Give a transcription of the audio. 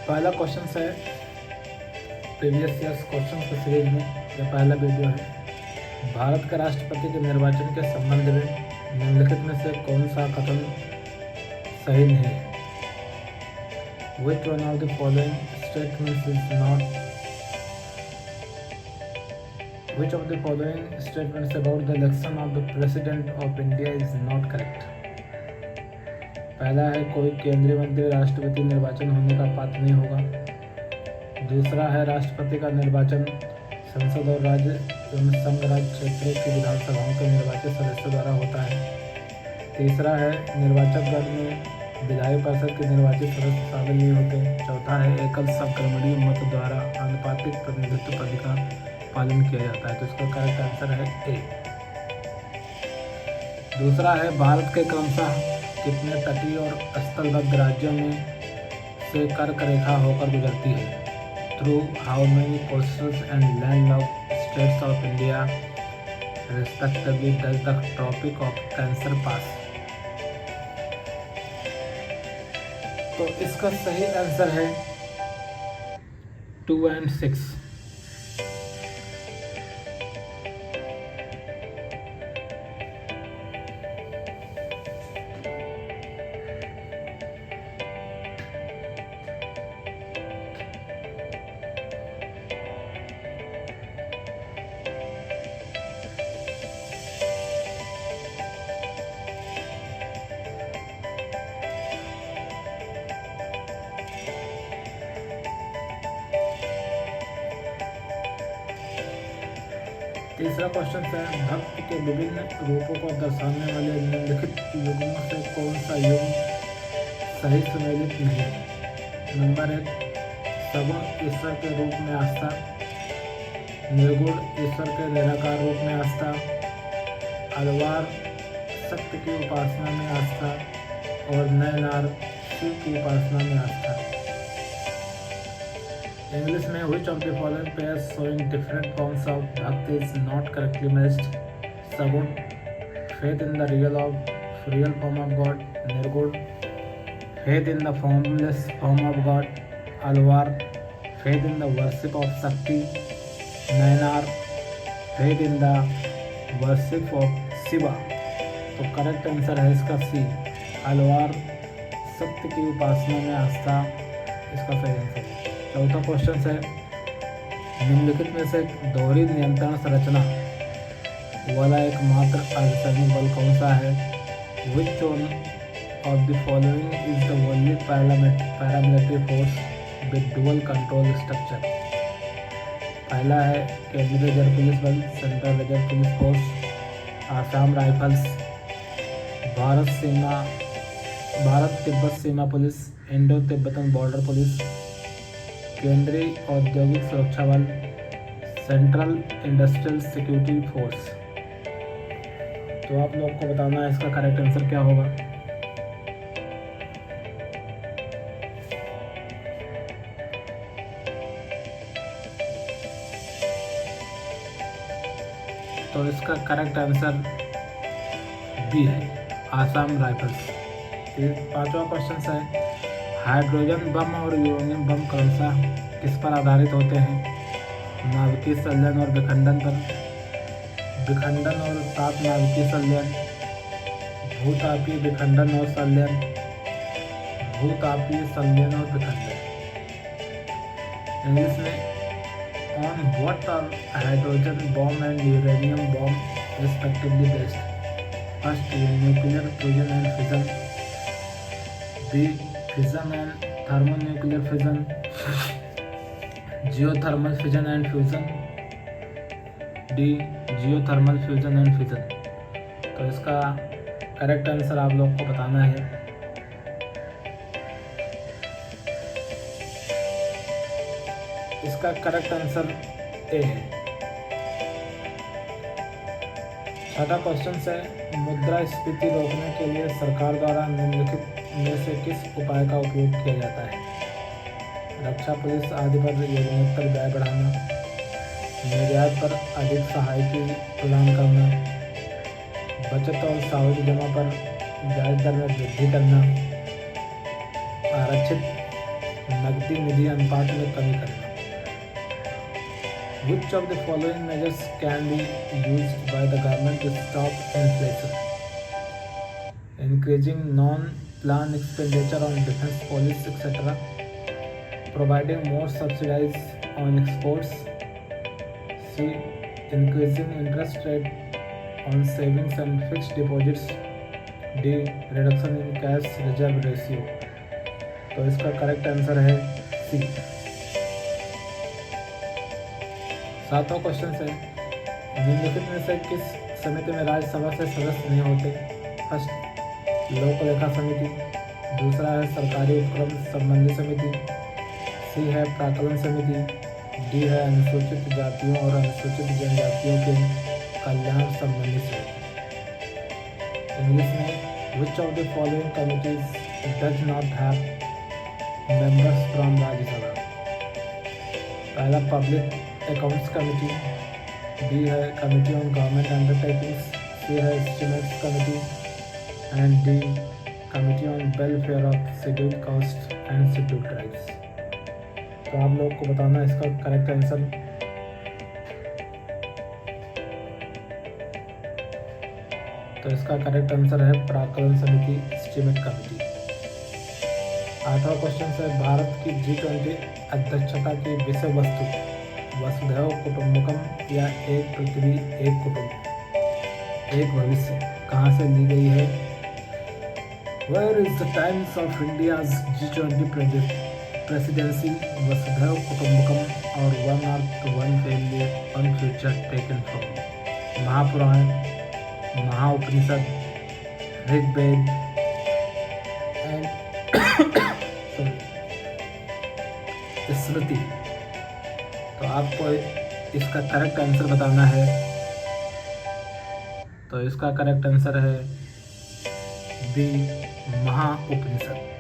पहला क्वेश्चन है previous years question की सीरीज में, यह पहला वीडियो है। भारत के राष्ट्रपति के निर्वाचन के संबंध में निम्नलिखित में से कौन सा कथन सही नहीं है? Which one of the following statements is not Which of the following statements about the election of the President of India is not correct? पहला है कोई केंद्रीय मंत्री राष्ट्रपति निर्वाचन होने का पात्र नहीं होगा। दूसरा है राष्ट्रपति का निर्वाचन संसद और राज्य एवं संघ राज्य क्षेत्रों की विधानसभाओं के निर्वाचित सदस्यों द्वारा होता है। तीसरा है निर्वाचक गण में विधायी परिषद के निर्वाचित सदस्य शामिल नहीं होते। चौथा है एकल संक्रमणीय मत द्वारा आनुपातिक प्रतिनिधित्व पद का पालन किया जाता है। तो इसका करेक्ट आंसर है ए। दूसरा है भारत के क्रमशः कितने तटीय और स्थलबद्ध राज्यों में से कर्क रेखा होकर गुजरती है? Through how many coastal and landlocked states of India respectively does the tropic of cancer pass? तो इसका सही आंसर है 2 and 6। तीसरा क्वेश्चन है भक्ति के विभिन्न रूपों को दर्शाने वाले निम्नलिखित युग्मों से कौन सा युग्म सही सुमेलित नहीं है? नंबर 1 सगुण ईश्वर के रूप में आस्था, निर्गुण ईश्वर के निराकार रूप में आस्था, अलवार सत्य की उपासना में आस्था और नयनार शिव की उपासना में आस्था। English में which of the following pairs showing different forms of bhakti is not correctly matched? Sagun, faith in the real form of God, Nirgun, faith in the formless form of God, Alvar, faith in the worship of Shakti, Nayanar, faith in the worship of Shiva। तो correct answer है इसका सी, अलवार सत्य की उपासना में आस्था, इसका सही answer है। चौथा क्वेश्चन है निम्नलिखित में से दोहरी नियंत्रण संरचना वाला एकमात्र अर्धसैनिक बल कौन सा है? Which one of the following is the only paramilitary force with dual control structure? पहला है केंद्रीय रिजर्व पुलिस बल, central reserve police force, Assam rifles, Bharat Tibet सीमा police, Indo Tibetan border police, केंद्रीय औद्योगिक सुरक्षा बल, सेंट्रल इंडस्ट्रियल सिक्योरिटी फोर्स। तो आप लोग को बताना है इसका करेक्ट आंसर क्या होगा। तो इसका करेक्ट आंसर बी है, आसाम राइफल्स। पांचवा क्वेश्चन है हाइड्रोजन बम और यूरेनियम बम क्रमशः किस पर आधारित होते हैं? नाभिकीय संलयन और विखंडन पर, विखंडन और ताप नाभिकीय संलयन, भूतापीय विखंडन और संलयन, भूतापीय संलयन और विखंडन। इंग्लिश में on what are hydrogen bomb and uranium bomb respectively based? First nuclear fusion and fission, B fission and thermonuclear fission, geothermal fission and fusion, D geothermal fusion and fission। तो इसका करेक्ट आंसर आप लोग को बताना है। इसका correct answer A है। छठा क्वेश्चन है मुद्रास्फीति रोकने के लिए सरकार द्वारा निम्नलिखित में से किस उपाय का उपयोग किया जाता है? रक्षा पुलिस आदि पर योजनात्मक व्यय बढ़ाना, निर्यात पर अधिक सहायता प्रदान करना, बचत और सावधि जमा पर ब्याज दर में वृद्धि करना, आरक्षित नकदी निधि अनुपात में कमी करना। Which of the following measures can be used by the government to stop inflation? Increasing non-plan expenditure on defense policy, etc. Providing more subsidies on exports. C. Increasing interest rate on savings and fixed deposits. D. Reduction in cash reserve ratio. तो इसका correct answer है सी। सातवां question है, निम्नलिखित में से किस समिति में राज्यसभा से सदस्य नहीं होते? फर्स्ट, लोक लेखा समिति। दूसरा है सरकारी उपक्रम संबंधी समिति। सी है प्राक्कलन समिति। डी है अनुसूचित जातियों और अनुसूचित जनजातियों के कल्याण संबंधी समिति। इंग्लिश में which of the following committees does not have members from Rajya Sabha? पहला पब्लिक अकाउंट्स कमेटी। बी है कमेटी ऑन गवर्नमेंट अंडरटेकिंग्स। सी है estimates committee and D committee on welfare of scheduled caste and scheduled tribes. तो आप लोग को बताना इसका correct answer. तो इसका करेक्ट आंसर है प्राक्कलन समिति, एस्टिमेट कमेटी। आठवां क्वेश्चन है, भारत की G20 अध्यक्षता की विषय वस्तु वसुधैव कुटुंबकम या एक पृथ्वी एक कुटुंब एक भविष्य कहाँ से ली गई है? Where is the times of India's G20 presidency वसुधैव कुटुंबकम और one earth one family one future taken from? Mahapurana, Mahaupanishad, Rigveda and Smriti. तो आपको इसका करेक्ट आंसर बताना है। तो इसका करेक्ट आंसर है बी, महाउपनिषद।